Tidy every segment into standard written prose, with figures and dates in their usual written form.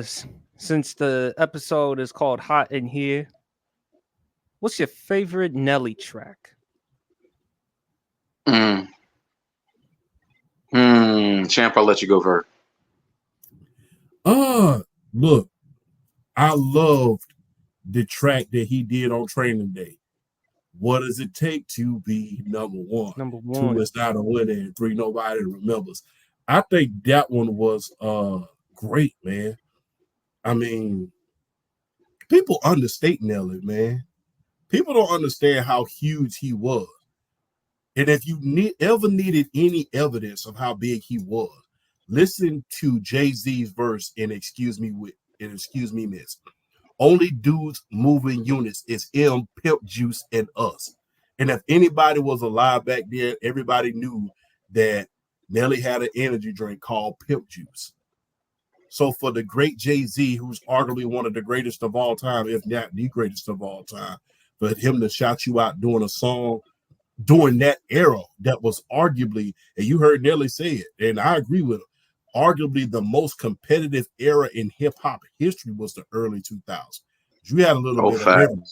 Since the episode is called Hot in Here, what's your favorite Nelly track? Mm. Champ, I'll let you go first. Look, I loved the track that he did on Training Day. What does it take to be number one? Number Two one. is not a winner, and three nobody remembers. I think that one was great, man. I mean, people understate Nelly, man. People don't understand how huge he was. And if you ever needed any evidence of how big he was, listen to Jay-Z's verse in Excuse Me Miss. Only dudes moving units is M, Pimp Juice, and us. And if anybody was alive back then, everybody knew that Nelly had an energy drink called Pimp Juice. So for the great Jay-Z, who's arguably one of the greatest of all time, if not the greatest of all time, for him to shout you out doing a song during that era that was arguably, and you heard Nelly say it, and I agree with him, arguably the most competitive era in hip-hop history was the early 2000s. You had a little bit of everything.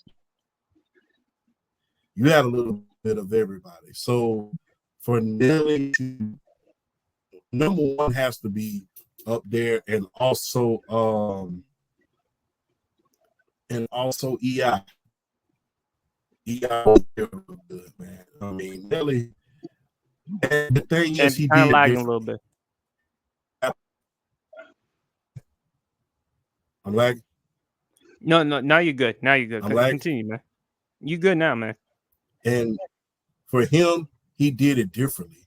You had a little bit of everybody. So for Nelly to number one has to be up there, and also EI. EI was good, man. I mean, Nelly. And the thing is, he kind of did lagging a little bit. I'm lagging. No. Now you're good. Now you're good. I'm lagging. Continue, man. You good now, man. And for him, he did it differently.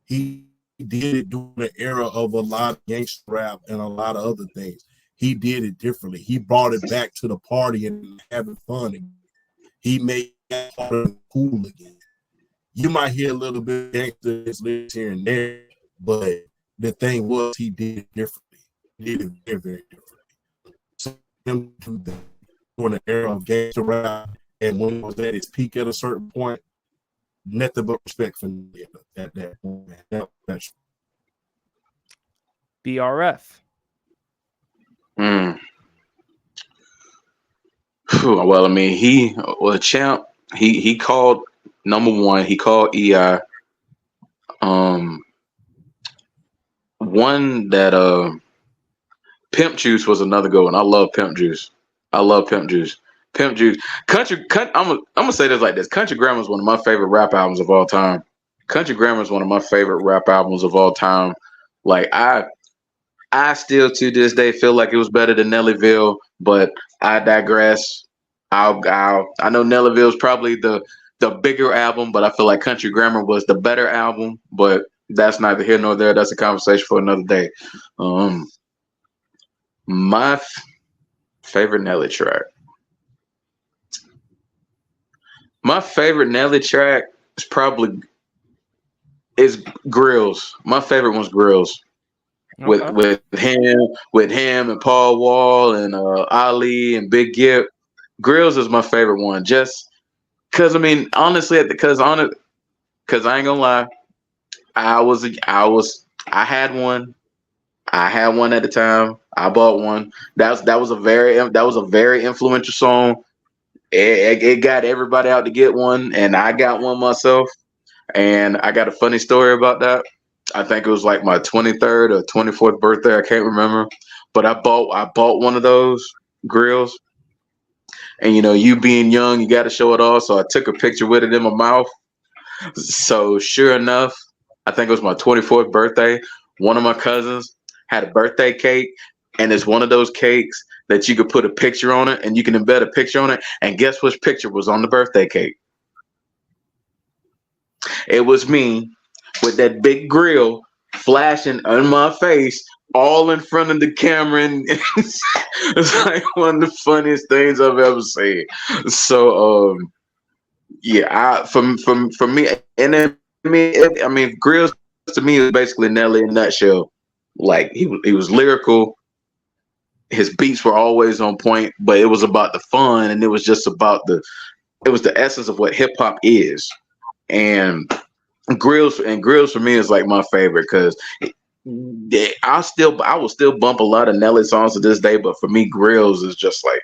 He did it during the era of a lot of gangster rap and a lot of other things. He did it differently. He brought it back to the party and having fun again. He made it cool again. You might hear a little bit of gangster here and there, but the thing was, he did it differently. He did it very, very differently. So him to the during the era of gangster rap, and when he was at his peak at a certain point, nothing but respect for him at that point. That's BRF. Well, I mean, he was a champ. He called number one. He called EI. One that Pimp Juice was another good one. I love Pimp Juice. Pimp Juice. I'm gonna say this like this. Country Grammar is one of my favorite rap albums of all time. Like I still to this day feel like it was better than Nellyville, but I digress. I know Nellyville is probably the bigger album, but I feel like Country Grammar was the better album. But that's neither here nor there. That's a conversation for another day. My favorite Nelly track. My favorite Nelly track is Grills. My favorite one's Grills. Okay. with him and Paul Wall and Ali and Big Gip. Grills is my favorite one. Just because, I mean, honestly, because I ain't gonna lie, I had one. I had one at the time. I bought one. That was a very influential song. It got everybody out to get one, and I got one myself. And I got a funny story about that. I think it was like my 23rd or 24th birthday. I can't remember, but I bought one of those grills. And you being young, you got to show it off. So I took a picture with it in my mouth. So sure enough, I think it was my 24th birthday. One of my cousins had a birthday cake, and it's one of those cakes that you could put a picture on it, and you can embed a picture on it. And guess which picture was on the birthday cake? It was me with that big grill flashing on my face, all in front of the camera, and it's like one of the funniest things I've ever seen. So, yeah, for me, and then I mean, Grills to me is basically Nelly in a nutshell. Like he was lyrical. His beats were always on point, but it was about the fun, and it was just about the essence of what hip hop is. And Grills for me is like my favorite because I will still bump a lot of Nelly songs to this day, but for me, Grills is just like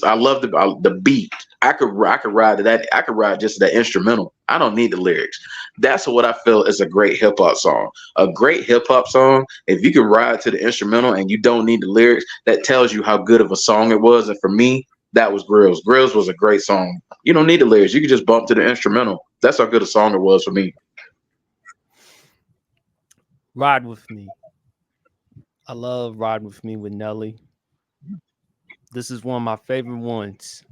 I love the beat. I could ride to that. I could ride just to that instrumental. I don't need the lyrics. That's what I feel is a great hip hop song. A great hip hop song. If you can ride to the instrumental and you don't need the lyrics, that tells you how good of a song it was. And for me, that was Grills. Grills was a great song. You don't need the lyrics. You can just bump to the instrumental. That's how good a song it was for me. Ride with Me. I love Ride with Me with Nelly. This is one of my favorite ones.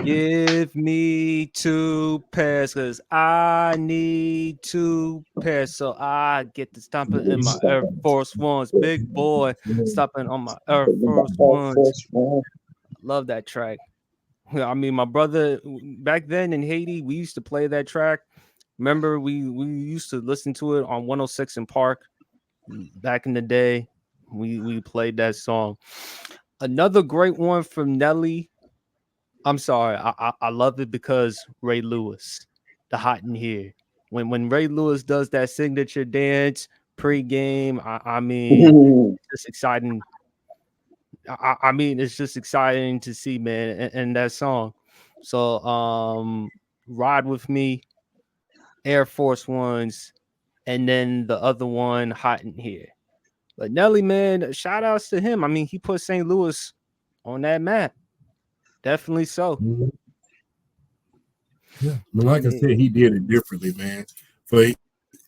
Give me 2 pairs because I need 2 pairs so I get to stomping in my Air Force Ones. Big boy stopping on my Air Force Ones. Love that track. I mean, my brother back then in Haiti, we used to play that track. Remember, we used to listen to it on 106 in Park back in the day. We played that song. Another great one from Nelly. I'm sorry, I love it because Ray Lewis, the Hot in Here. When Ray Lewis does that signature dance pregame, I mean, it's just exciting. I mean, it's just exciting to see, man, and that song. So, Ride with Me, Air Force Ones, and then the other one, Hot in Here. But Nelly, man, shout outs to him. I mean, he put St. Louis on that map. Definitely so. Mm-hmm. Yeah, but like I said, he did it differently, man. But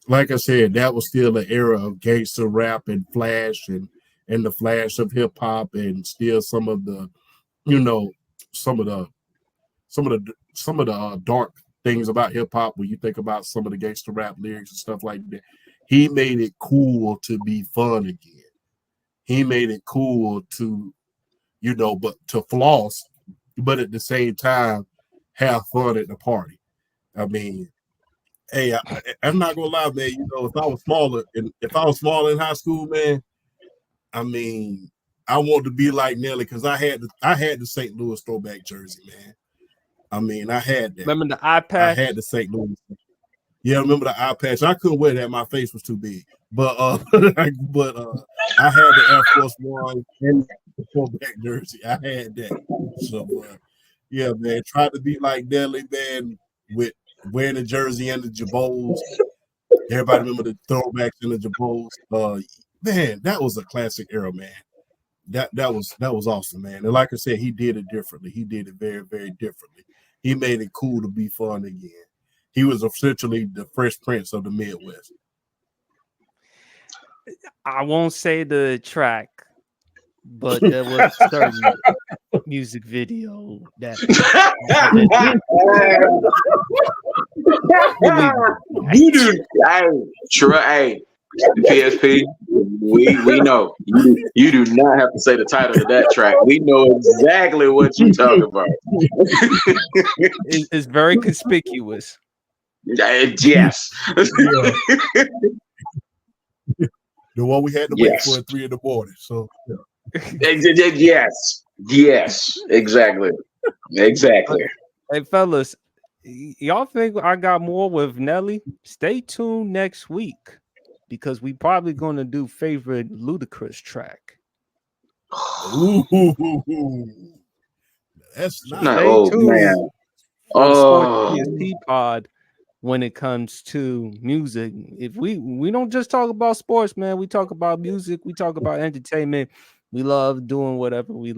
like I said, that was still an era of gangster rap and flash and the flash of hip hop and still some of the, you know, some of the dark things about hip hop when you think about some of the gangster rap lyrics and stuff like that. He made it cool to be fun again. He made it cool to, but to floss, but at the same time have fun at the party. I mean, hey, I'm not gonna lie, man. If I was smaller in high school, man, I mean, I want to be like Nelly because I had the St. Louis throwback jersey, man. I mean, I had that. Remember the eye patch? I had the St. Louis. Yeah, I remember the eye patch. I couldn't wear that; my face was too big. But I had the Air Force One and the throwback jersey. I had that. So yeah, man, tried to be like Nelly, man, with wearing the jersey and the Jabos. Everybody remember the throwbacks and the Jabos. Man, that was a classic era, man. That was awesome, man. And like I said, he did it differently. He did it very, very differently. He made it cool to be fun again. He was essentially the Fresh Prince of the Midwest. I won't say the track, but there was a certain music video that you do. Hey, PSP. We know you do not have to say the title of that track. We know exactly what you talking about. It's very conspicuous. Yes. The one we had to wait for at 3 a.m. So yes, exactly. Hey fellas, y'all think I got more with Nelly? Stay tuned next week because we probably gonna do favorite Ludacris track. Ooh, that's not. Stay tuned man. On the Sports PSP pod. When it comes to music, if we don't just talk about sports, man, we talk about music, we talk about entertainment. We love doing whatever we love.